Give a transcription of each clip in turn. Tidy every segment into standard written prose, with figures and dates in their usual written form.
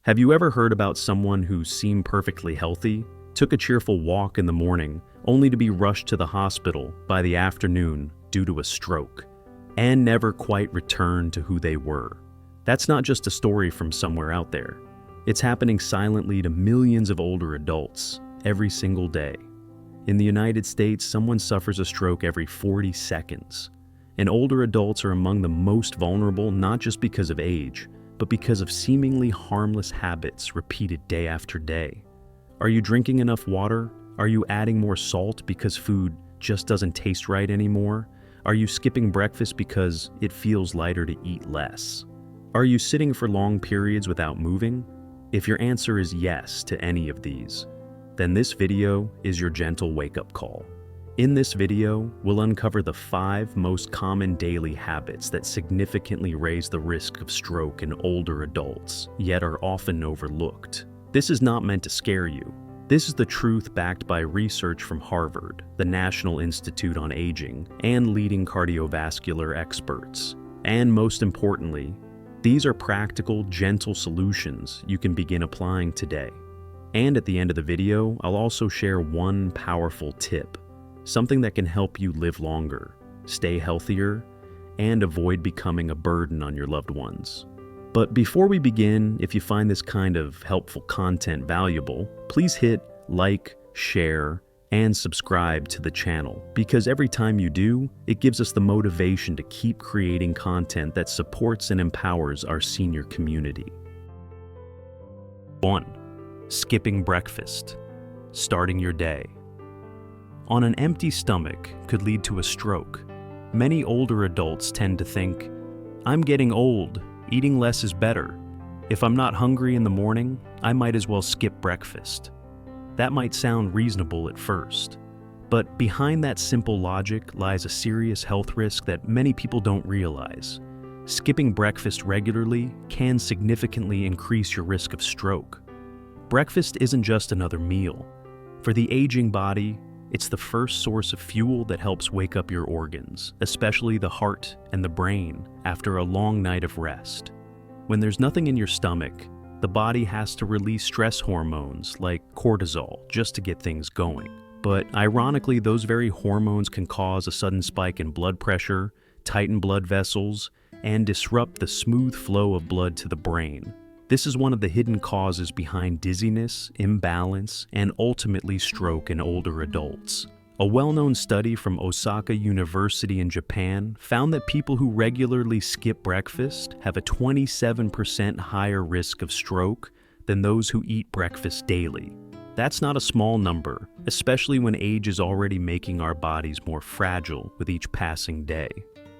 Have you ever heard about someone who seemed perfectly healthy, took a cheerful walk in the morning, only to be rushed to the hospital by the afternoon due to a stroke, and never quite returned to who they were? That's not just a story from somewhere out there. It's happening silently to millions of older adults every single day. In the United States, someone suffers a stroke every 40 seconds. And older adults are among the most vulnerable, not just because of age, but because of seemingly harmless habits repeated day after day. Are you drinking enough water? Are you adding more salt because food just doesn't taste right anymore? Are you skipping breakfast because it feels lighter to eat less? Are you sitting for long periods without moving? If your answer is yes to any of these, then this video is your gentle wake-up call. In this video, we'll uncover the 5 most common daily habits that significantly raise the risk of stroke in older adults, yet are often overlooked. This is not meant to scare you. This is the truth backed by research from Harvard, the National Institute on Aging, and leading cardiovascular experts. And most importantly, these are practical, gentle solutions you can begin applying today. And at the end of the video, I'll also share one powerful tip. Something that can help you live longer, stay healthier, and avoid becoming a burden on your loved ones. But before we begin, if you find this kind of helpful content valuable, please hit like, share, and subscribe to the channel, because every time you do, it gives us the motivation to keep creating content that supports and empowers our senior community. 1. Skipping breakfast. Starting your day. On an empty stomach could lead to a stroke. Many older adults tend to think, "I'm getting old, eating less is better. If I'm not hungry in the morning, I might as well skip breakfast." That might sound reasonable at first, but behind that simple logic lies a serious health risk that many people don't realize. Skipping breakfast regularly can significantly increase your risk of stroke. Breakfast isn't just another meal. For the aging body, it's the first source of fuel that helps wake up your organs, especially the heart and the brain, after a long night of rest. When there's nothing in your stomach, the body has to release stress hormones like cortisol just to get things going. But ironically, those very hormones can cause a sudden spike in blood pressure, tighten blood vessels, and disrupt the smooth flow of blood to the brain. This is one of the hidden causes behind dizziness, imbalance, and ultimately stroke in older adults. A well-known study from Osaka University in Japan found that people who regularly skip breakfast have a 27% higher risk of stroke than those who eat breakfast daily. That's not a small number, especially when age is already making our bodies more fragile with each passing day.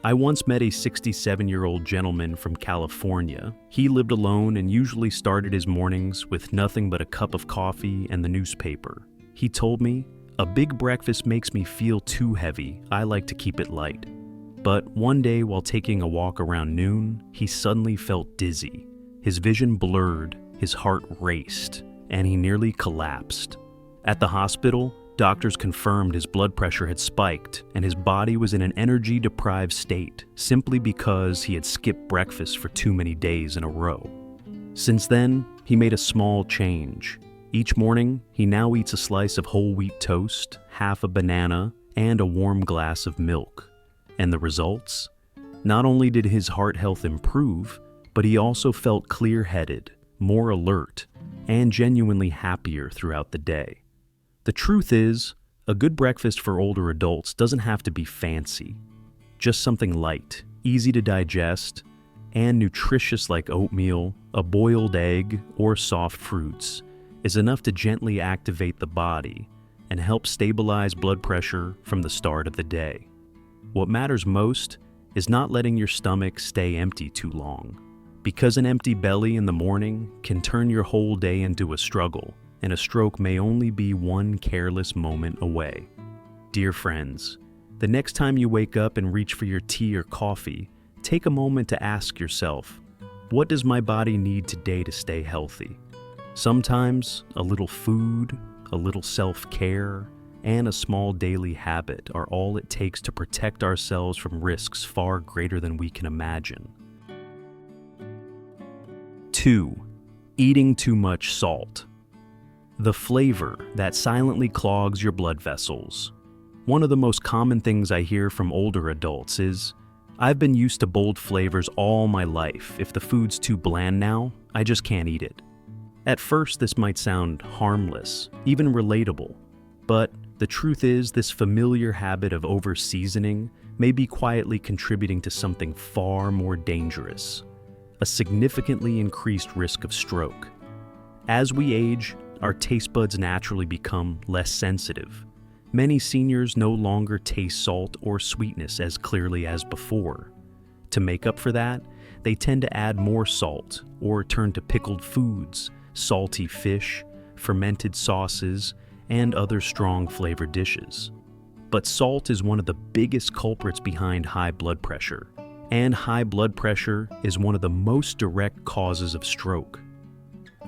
I once met a 67-year-old gentleman from California. He lived alone and usually started his mornings with nothing but a cup of coffee and the newspaper. He told me, "A big breakfast makes me feel too heavy. I like to keep it light." But one day while taking a walk around noon, he suddenly felt dizzy. His vision blurred, his heart raced, and he nearly collapsed. At the hospital, doctors confirmed his blood pressure had spiked and his body was in an energy-deprived state simply because he had skipped breakfast for too many days in a row. Since then, he made a small change. Each morning, he now eats a slice of whole wheat toast, half a banana, and a warm glass of milk. And the results? Not only did his heart health improve, but he also felt clear-headed, more alert, and genuinely happier throughout the day. The truth is, a good breakfast for older adults doesn't have to be fancy. Just something light, easy to digest, and nutritious like oatmeal, a boiled egg, or soft fruits is enough to gently activate the body and help stabilize blood pressure from the start of the day. What matters most is not letting your stomach stay empty too long, because an empty belly in the morning can turn your whole day into a struggle, and a stroke may only be one careless moment away. Dear friends, the next time you wake up and reach for your tea or coffee, take a moment to ask yourself, what does my body need today to stay healthy? Sometimes a little food, a little self-care, and a small daily habit are all it takes to protect ourselves from risks far greater than we can imagine. 2. Eating too much salt. The flavor that silently clogs your blood vessels. One of the most common things I hear from older adults is, "I've been used to bold flavors all my life. If the food's too bland now, I just can't eat it." At first, this might sound harmless, even relatable, but the truth is this familiar habit of over-seasoning may be quietly contributing to something far more dangerous, a significantly increased risk of stroke. As we age, our taste buds naturally become less sensitive. Many seniors no longer taste salt or sweetness as clearly as before. To make up for that, they tend to add more salt or turn to pickled foods, salty fish, fermented sauces, and other strong flavored dishes. But salt is one of the biggest culprits behind high blood pressure, and high blood pressure is one of the most direct causes of stroke.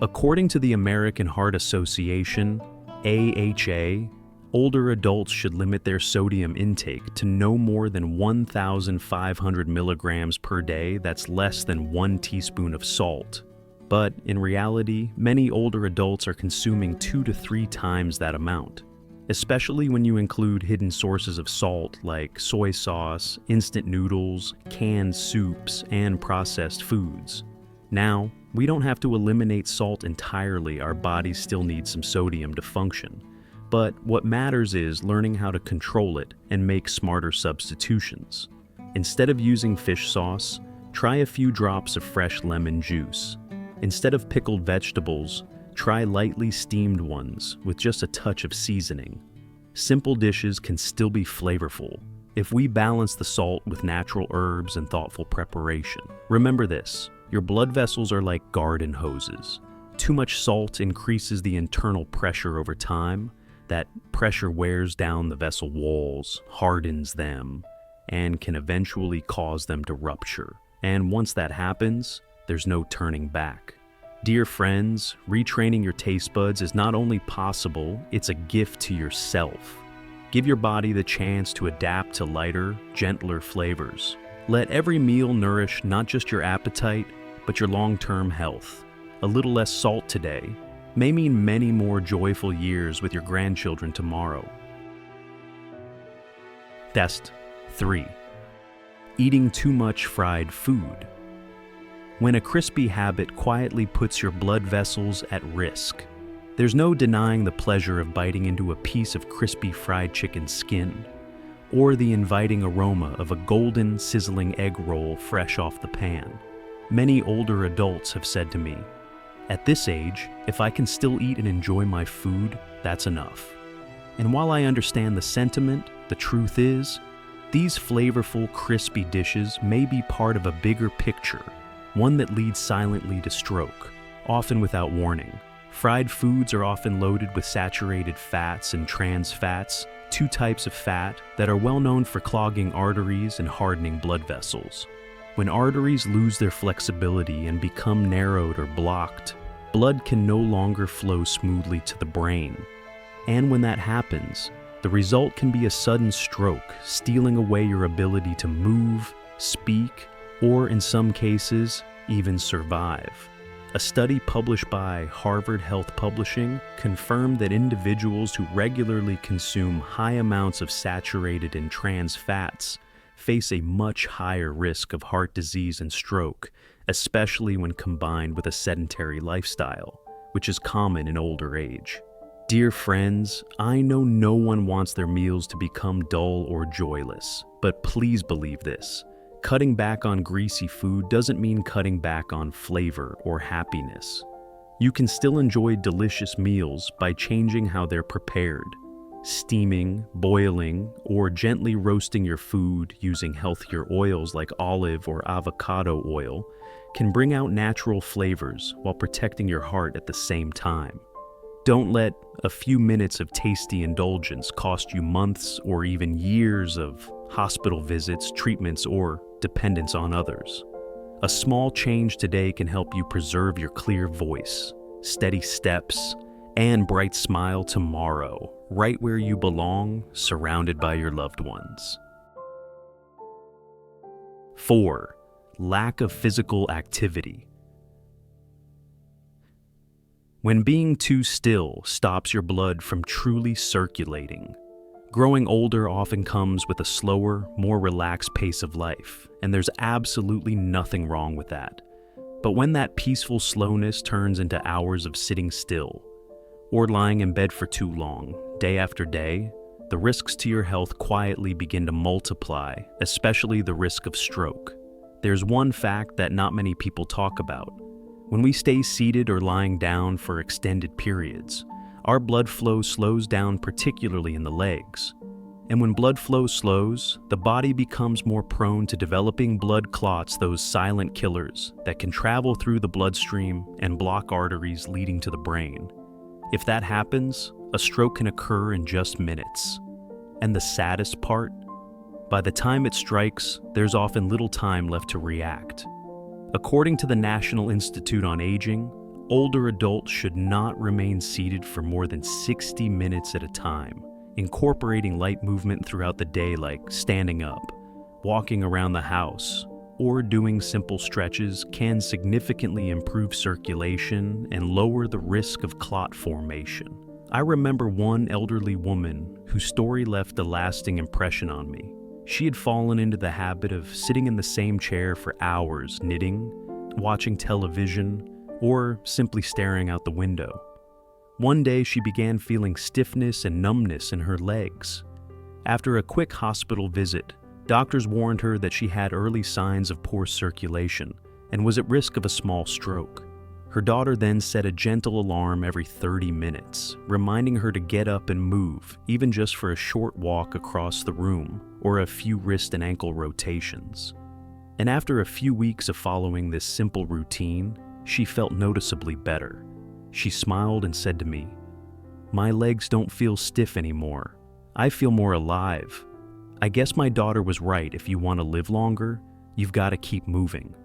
According to the American Heart Association, AHA, older adults should limit their sodium intake to no more than 1,500 milligrams per day. That's less than 1 teaspoon of salt. But in reality, many older adults are consuming 2 to 3 times that amount, especially when you include hidden sources of salt like soy sauce, instant noodles, canned soups, and processed foods. Now, we don't have to eliminate salt entirely. Our bodies still need some sodium to function. But what matters is learning how to control it and make smarter substitutions. Instead of using fish sauce, try a few drops of fresh lemon juice. Instead of pickled vegetables, try lightly steamed ones with just a touch of seasoning. Simple dishes can still be flavorful if we balance the salt with natural herbs and thoughtful preparation. Remember this, your blood vessels are like garden hoses. Too much salt increases the internal pressure over time. That pressure wears down the vessel walls, hardens them, and can eventually cause them to rupture. And once that happens, there's no turning back. Dear friends, retraining your taste buds is not only possible, it's a gift to yourself. Give your body the chance to adapt to lighter, gentler flavors. Let every meal nourish not just your appetite, but your long-term health. A little less salt today may mean many more joyful years with your grandchildren tomorrow. Test 3. Eating too much fried food. When a crispy habit quietly puts your blood vessels at risk, there's no denying the pleasure of biting into a piece of crispy fried chicken skin, or the inviting aroma of a golden, sizzling egg roll fresh off the pan. Many older adults have said to me, "At this age, if I can still eat and enjoy my food, that's enough." And while I understand the sentiment, the truth is, these flavorful, crispy dishes may be part of a bigger picture, one that leads silently to stroke, often without warning. Fried foods are often loaded with saturated fats and trans fats, 2 types of fat that are well known for clogging arteries and hardening blood vessels. When arteries lose their flexibility and become narrowed or blocked, blood can no longer flow smoothly to the brain. And when that happens, the result can be a sudden stroke, stealing away your ability to move, speak, or in some cases, even survive. A study published by Harvard Health Publishing confirmed that individuals who regularly consume high amounts of saturated and trans fats face a much higher risk of heart disease and stroke, especially when combined with a sedentary lifestyle, which is common in older age. Dear friends, I know no one wants their meals to become dull or joyless, but please believe this. Cutting back on greasy food doesn't mean cutting back on flavor or happiness. You can still enjoy delicious meals by changing how they're prepared. Steaming, boiling, or gently roasting your food using healthier oils like olive or avocado oil can bring out natural flavors while protecting your heart at the same time. Don't let a few minutes of tasty indulgence cost you months or even years of hospital visits, treatments, or dependence on others. A small change today can help you preserve your clear voice, steady steps, and bright smile tomorrow, right where you belong, surrounded by your loved ones. 4. Lack of physical activity. when being too still stops your blood from truly circulating. Growing older often comes with a slower, more relaxed pace of life, and there's absolutely nothing wrong with that. But when that peaceful slowness turns into hours of sitting still, or lying in bed for too long, day after day, the risks to your health quietly begin to multiply, especially the risk of stroke. There's one fact that not many people talk about. When we stay seated or lying down for extended periods, our blood flow slows down, particularly in the legs. And when blood flow slows, the body becomes more prone to developing blood clots, those silent killers that can travel through the bloodstream and block arteries leading to the brain. If that happens, a stroke can occur in just minutes. And the saddest part? By the time it strikes, there's often little time left to react. According to the National Institute on Aging, older adults should not remain seated for more than 60 minutes at a time. Incorporating light movement throughout the day, like standing up, walking around the house, or doing simple stretches, can significantly improve circulation and lower the risk of clot formation. I remember one elderly woman whose story left a lasting impression on me. She had fallen into the habit of sitting in the same chair for hours, knitting, watching television, or simply staring out the window. One day she began feeling stiffness and numbness in her legs. After a quick hospital visit, doctors warned her that she had early signs of poor circulation and was at risk of a small stroke. Her daughter then set a gentle alarm every 30 minutes, reminding her to get up and move, even just for a short walk across the room or a few wrist and ankle rotations. And after a few weeks of following this simple routine, she felt noticeably better. She smiled and said to me, "My legs don't feel stiff anymore. I feel more alive. I guess my daughter was right. If you want to live longer, you've got to keep moving."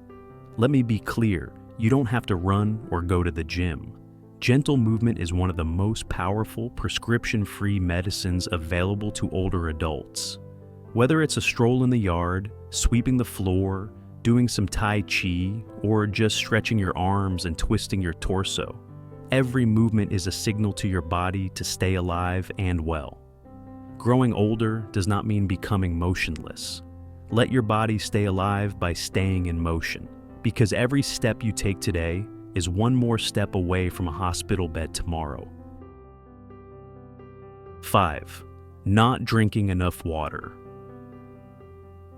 Let me be clear. You don't have to run or go to the gym. Gentle movement is one of the most powerful prescription-free medicines available to older adults. Whether it's a stroll in the yard, sweeping the floor, doing some Tai Chi, or just stretching your arms and twisting your torso, every movement is a signal to your body to stay alive and well. Growing older does not mean becoming motionless. Let your body stay alive by staying in motion, because every step you take today is one more step away from a hospital bed tomorrow. 5. Not drinking enough water.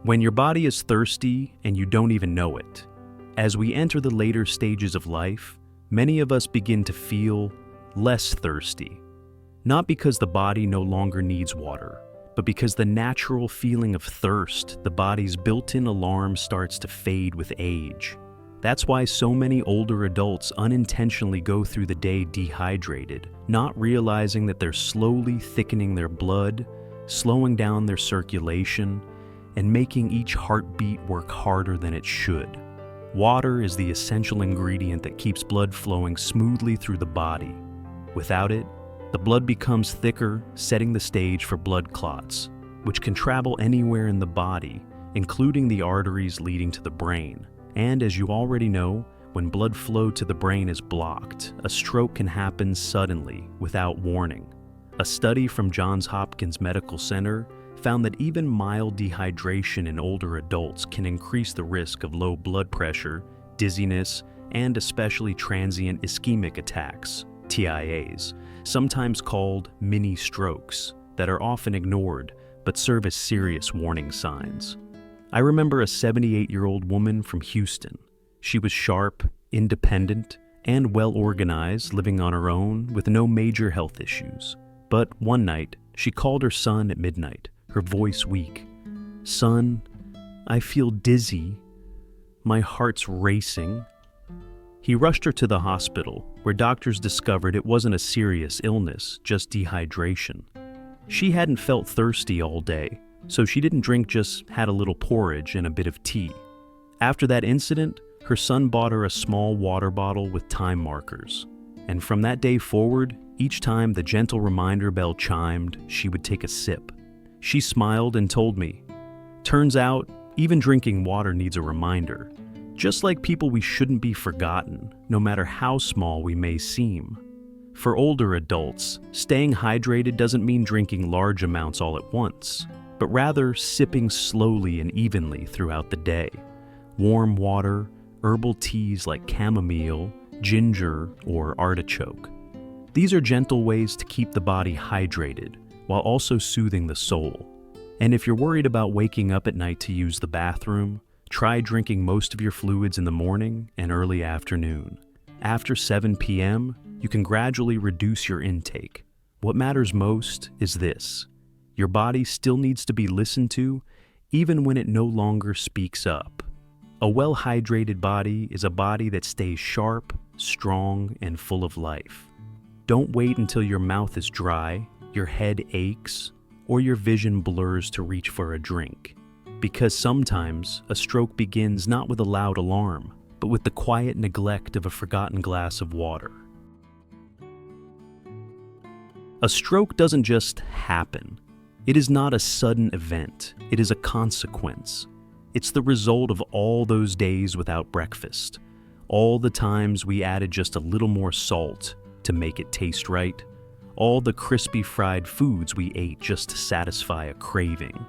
When your body is thirsty and you don't even know it, as we enter the later stages of life, many of us begin to feel less thirsty. Not because the body no longer needs water, but because the natural feeling of thirst, the body's built-in alarm, starts to fade with age. That's why so many older adults unintentionally go through the day dehydrated, not realizing that they're slowly thickening their blood, slowing down their circulation, and making each heartbeat work harder than it should. Water is the essential ingredient that keeps blood flowing smoothly through the body. Without it, the blood becomes thicker, setting the stage for blood clots, which can travel anywhere in the body, including the arteries leading to the brain. And as you already know, when blood flow to the brain is blocked, a stroke can happen suddenly, without warning. A study from Johns Hopkins Medical Center found that even mild dehydration in older adults can increase the risk of low blood pressure, dizziness, and especially transient ischemic attacks, TIAs, sometimes called mini strokes, that are often ignored but serve as serious warning signs. I remember a 78-year-old woman from Houston. She was sharp, independent, and well-organized, living on her own with no major health issues. But one night, she called her son at midnight, her voice weak. "Son, I feel dizzy. My heart's racing." He rushed her to the hospital, where doctors discovered it wasn't a serious illness, just dehydration. She hadn't felt thirsty all day, so she didn't drink, just had a little porridge and a bit of tea. After that incident, her son bought her a small water bottle with time markers. And from that day forward, each time the gentle reminder bell chimed, she would take a sip. She smiled and told me, "Turns out, even drinking water needs a reminder. Just like people, we shouldn't be forgotten, no matter how small we may seem." For older adults, staying hydrated doesn't mean drinking large amounts all at once, but rather sipping slowly and evenly throughout the day. Warm water, herbal teas like chamomile, ginger, or artichoke. These are gentle ways to keep the body hydrated while also soothing the soul. And if you're worried about waking up at night to use the bathroom, try drinking most of your fluids in the morning and early afternoon. After 7 p.m., you can gradually reduce your intake. What matters most is this: your body still needs to be listened to, even when it no longer speaks up. A well-hydrated body is a body that stays sharp, strong, and full of life. Don't wait until your mouth is dry, your head aches, or your vision blurs to reach for a drink. Because sometimes a stroke begins not with a loud alarm, but with the quiet neglect of a forgotten glass of water. A stroke doesn't just happen. It is not a sudden event. It is a consequence. It's the result of all those days without breakfast, all the times we added just a little more salt to make it taste right, all the crispy fried foods we ate just to satisfy a craving,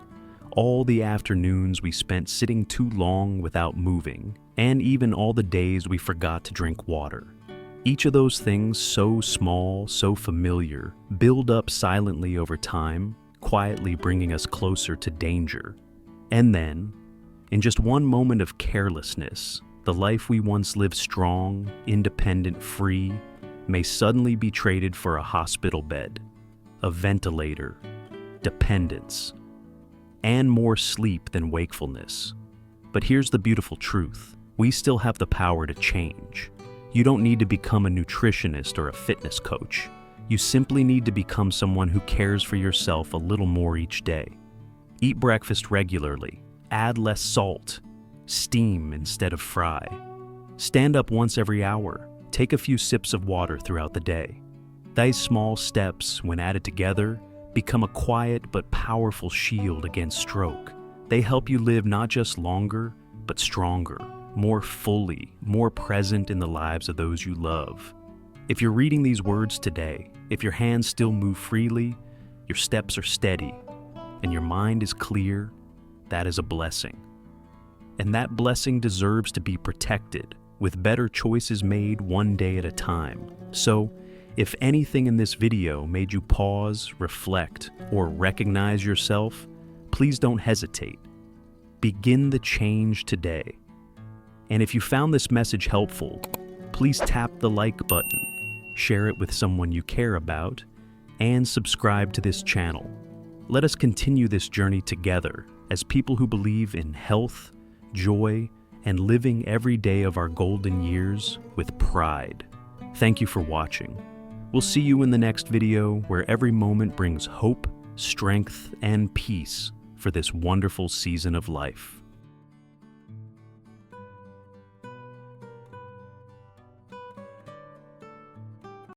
all the afternoons we spent sitting too long without moving, and even all the days we forgot to drink water. Each of those things, so small, so familiar, build up silently over time, quietly bringing us closer to danger. And then, in just one moment of carelessness, the life we once lived strong, independent, free, may suddenly be traded for a hospital bed, a ventilator, dependence, and more sleep than wakefulness. But here's the beautiful truth: we still have the power to change. You don't need to become a nutritionist or a fitness coach. You simply need to become someone who cares for yourself a little more each day. Eat breakfast regularly. Add less salt. Steam instead of fry. Stand up once every hour. Take a few sips of water throughout the day. These small steps, when added together, become a quiet but powerful shield against stroke. They help you live not just longer, but stronger, more fully, more present in the lives of those you love. If you're reading these words today, if your hands still move freely, your steps are steady, and your mind is clear, that is a blessing. And that blessing deserves to be protected, with better choices made one day at a time. So, if anything in this video made you pause, reflect, or recognize yourself, please don't hesitate. Begin the change today. And if you found this message helpful, please tap the like button, share it with someone you care about, and subscribe to this channel. Let us continue this journey together as people who believe in health, joy, and living every day of our golden years with pride. Thank you for watching. We'll see you in the next video where every moment brings hope, strength, and peace for this wonderful season of life.